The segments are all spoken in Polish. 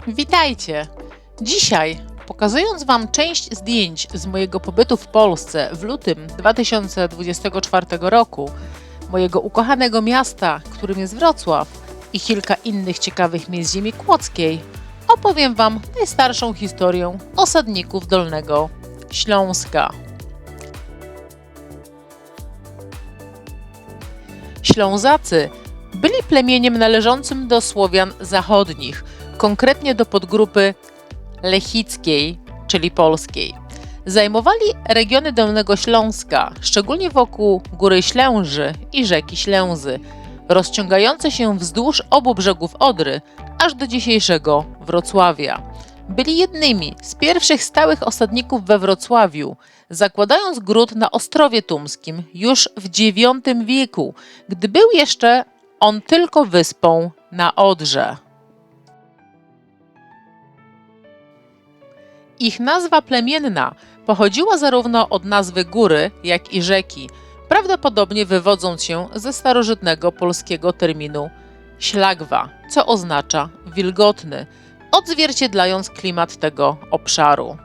Witajcie! Dzisiaj, pokazując Wam część zdjęć z mojego pobytu w Polsce w lutym 2024 roku, mojego ukochanego miasta, którym jest Wrocław, i kilka innych ciekawych miejsc ziemi kłodzkiej, opowiem Wam najstarszą historię osadników Dolnego Śląska. Ślązacy byli plemieniem należącym do Słowian zachodnich, konkretnie do podgrupy lechickiej, czyli polskiej. Zajmowali regiony Dolnego Śląska, szczególnie wokół Góry Ślęży i rzeki Ślęzy, rozciągające się wzdłuż obu brzegów Odry, aż do dzisiejszego Wrocławia. Byli jednymi z pierwszych stałych osadników we Wrocławiu, zakładając gród na Ostrowie Tumskim już w IX wieku, gdy był jeszcze on tylko wyspą na Odrze. Ich nazwa plemienna pochodziła zarówno od nazwy góry, jak i rzeki, prawdopodobnie wywodząc się ze starożytnego polskiego terminu ślagwa, co oznacza wilgotny, odzwierciedlając klimat tego obszaru.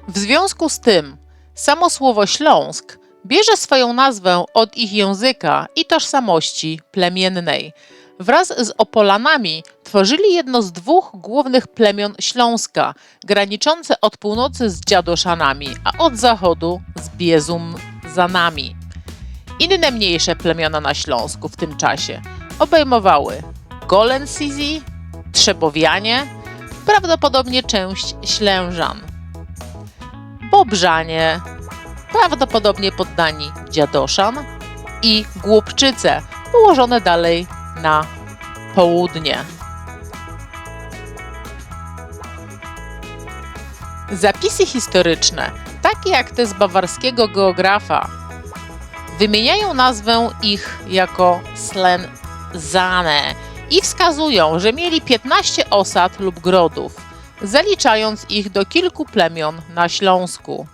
W związku z tym samo słowo Śląsk bierze swoją nazwę od ich języka i tożsamości plemiennej. Wraz z Opolanami tworzyli jedno z dwóch głównych plemion Śląska, graniczące od północy z Dziadoszanami, a od zachodu z Biezumzanami. Inne mniejsze plemiona na Śląsku w tym czasie obejmowały Golensizi, Trzebowianie, prawdopodobnie część Ślężan, Bobrzanie, prawdopodobnie poddani Dziadoszan, i Głupczyce, położone dalej na południe. Zapisy historyczne, takie jak te z bawarskiego geografa, wymieniają nazwę ich jako Slenzane i wskazują, że mieli 15 osad lub grodów, zaliczając ich do kilku plemion na Śląsku.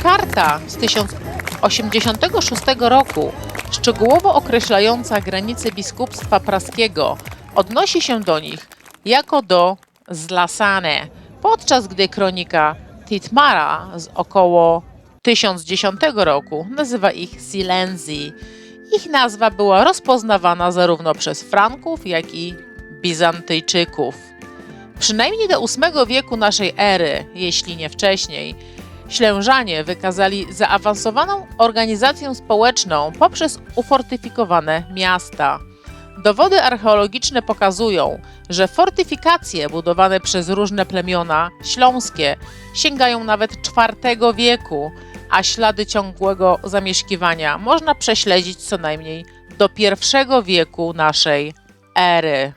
Karta z 1086 roku, szczegółowo określająca granice biskupstwa praskiego, odnosi się do nich jako do Zlasane, podczas gdy kronika Titmara z około 1010 roku nazywa ich Silenzi. Ich nazwa była rozpoznawana zarówno przez Franków, jak i Bizantyjczyków. Przynajmniej do VIII wieku naszej ery, jeśli nie wcześniej, Ślężanie wykazali zaawansowaną organizację społeczną poprzez ufortyfikowane miasta. Dowody archeologiczne pokazują, że fortyfikacje budowane przez różne plemiona śląskie sięgają nawet IV wieku, a ślady ciągłego zamieszkiwania można prześledzić co najmniej do I wieku naszej ery.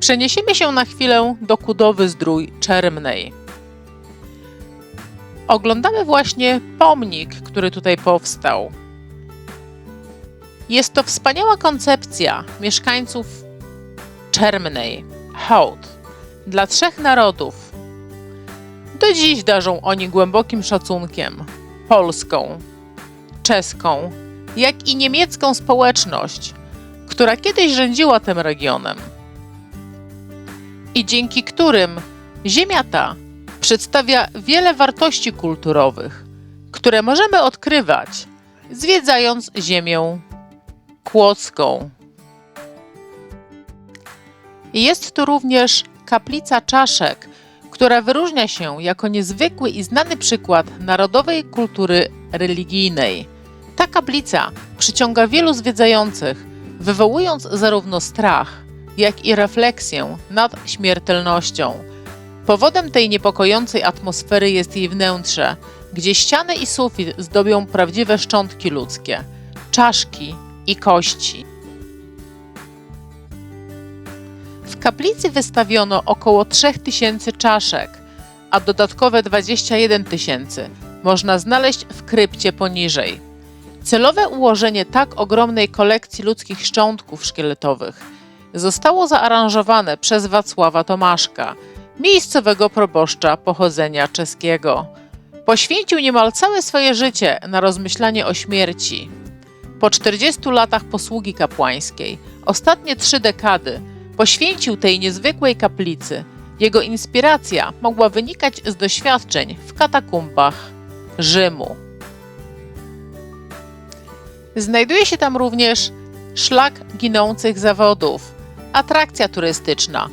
Przeniesiemy się na chwilę do Kudowy-Zdrój Czermnej. Oglądamy właśnie pomnik, który tutaj powstał. Jest to wspaniała koncepcja mieszkańców Czermnej, hołd, dla trzech narodów. Do dziś darzą oni głębokim szacunkiem polską, czeską, jak i niemiecką społeczność, która kiedyś rządziła tym regionem i dzięki którym ziemia ta przedstawia wiele wartości kulturowych, które możemy odkrywać, zwiedzając ziemię kłodzką. Jest tu również kaplica czaszek, która wyróżnia się jako niezwykły i znany przykład narodowej kultury religijnej. Ta kaplica przyciąga wielu zwiedzających, wywołując zarówno strach, jak i refleksję nad śmiertelnością. Powodem tej niepokojącej atmosfery jest jej wnętrze, gdzie ściany i sufit zdobią prawdziwe szczątki ludzkie, czaszki i kości. W kaplicy wystawiono około 3000 czaszek, a dodatkowe 21 000 można znaleźć w krypcie poniżej. Celowe ułożenie tak ogromnej kolekcji ludzkich szczątków szkieletowych zostało zaaranżowane przez Wacława Tomaszka, miejscowego proboszcza pochodzenia czeskiego. Poświęcił niemal całe swoje życie na rozmyślanie o śmierci. Po 40 latach posługi kapłańskiej, ostatnie 3 dekady, poświęcił tej niezwykłej kaplicy. Jego inspiracja mogła wynikać z doświadczeń w katakumbach Rzymu. Znajduje się tam również szlak ginących zawodów, atrakcja turystyczna,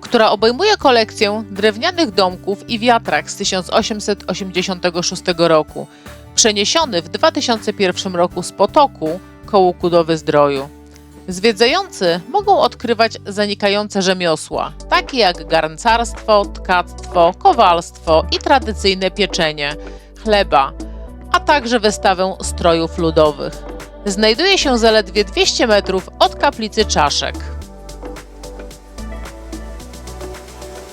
która obejmuje kolekcję drewnianych domków i wiatrak z 1886 roku, przeniesiony w 2001 roku z potoku koło Kudowy-Zdroju. Zwiedzający mogą odkrywać zanikające rzemiosła, takie jak garncarstwo, tkactwo, kowalstwo i tradycyjne pieczenie chleba, a także wystawę strojów ludowych. Znajduje się zaledwie 200 metrów od kaplicy czaszek.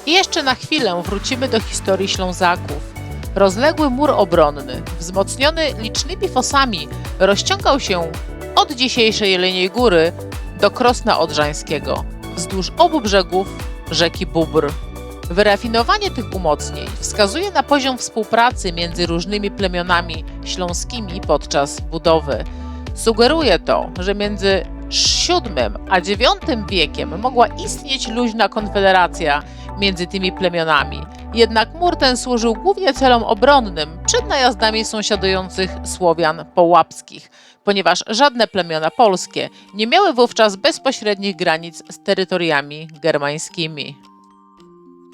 I jeszcze na chwilę wrócimy do historii Ślązaków. Rozległy mur obronny, wzmocniony licznymi fosami, rozciągał się od dzisiejszej Jeleniej Góry do Krosna Odrzańskiego, wzdłuż obu brzegów rzeki Bóbr. Wyrafinowanie tych umocnień wskazuje na poziom współpracy między różnymi plemionami śląskimi podczas budowy. Sugeruje to, że między VII a IX wiekiem mogła istnieć luźna konfederacja między tymi plemionami. Jednak mur ten służył głównie celom obronnym przed najazdami sąsiadujących Słowian połapskich, ponieważ żadne plemiona polskie nie miały wówczas bezpośrednich granic z terytoriami germańskimi.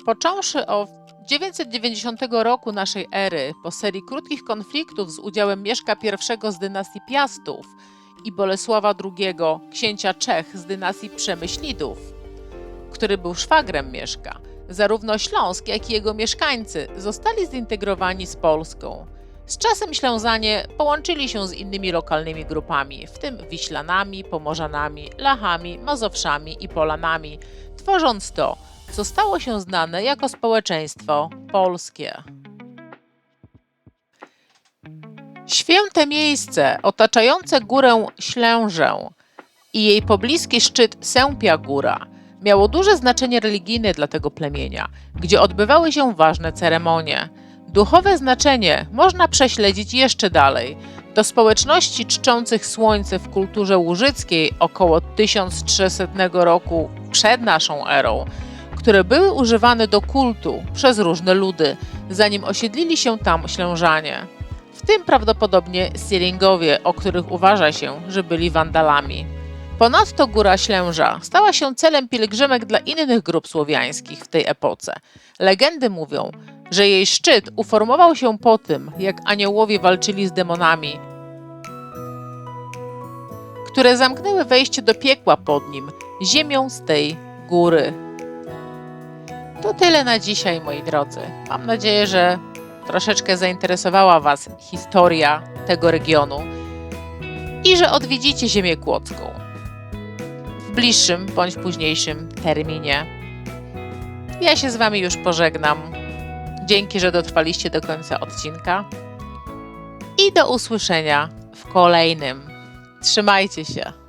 Począwszy od 990 roku naszej ery, po serii krótkich konfliktów z udziałem Mieszka I z dynastii Piastów i Bolesława II, księcia Czech z dynastii Przemyślidów, który był szwagrem Mieszka, zarówno Śląsk, jak i jego mieszkańcy zostali zintegrowani z Polską. Z czasem Ślązanie połączyli się z innymi lokalnymi grupami, w tym Wiślanami, Pomorzanami, Lachami, Mazowszami i Polanami, tworząc to, co stało się znane jako społeczeństwo polskie. Święte miejsce otaczające górę Ślężę i jej pobliski szczyt Sępia Góra miało duże znaczenie religijne dla tego plemienia, gdzie odbywały się ważne ceremonie. Duchowe znaczenie można prześledzić jeszcze dalej, do społeczności czczących słońce w kulturze łużyckiej około 1300 roku przed naszą erą, które były używane do kultu przez różne ludy, zanim osiedlili się tam Ślężanie. W tym prawdopodobnie Siringowie, o których uważa się, że byli Wandalami. Ponadto Góra Ślęża stała się celem pielgrzymek dla innych grup słowiańskich w tej epoce. Legendy mówią, że jej szczyt uformował się po tym, jak aniołowie walczyli z demonami, które zamknęły wejście do piekła pod nim, ziemią z tej góry. To tyle na dzisiaj, moi drodzy. Mam nadzieję, że troszeczkę zainteresowała Was historia tego regionu i że odwiedzicie Ziemię Kłodzką w bliższym bądź późniejszym terminie. Ja się z Wami już pożegnam. Dzięki, że dotrwaliście do końca odcinka i do usłyszenia w kolejnym. Trzymajcie się!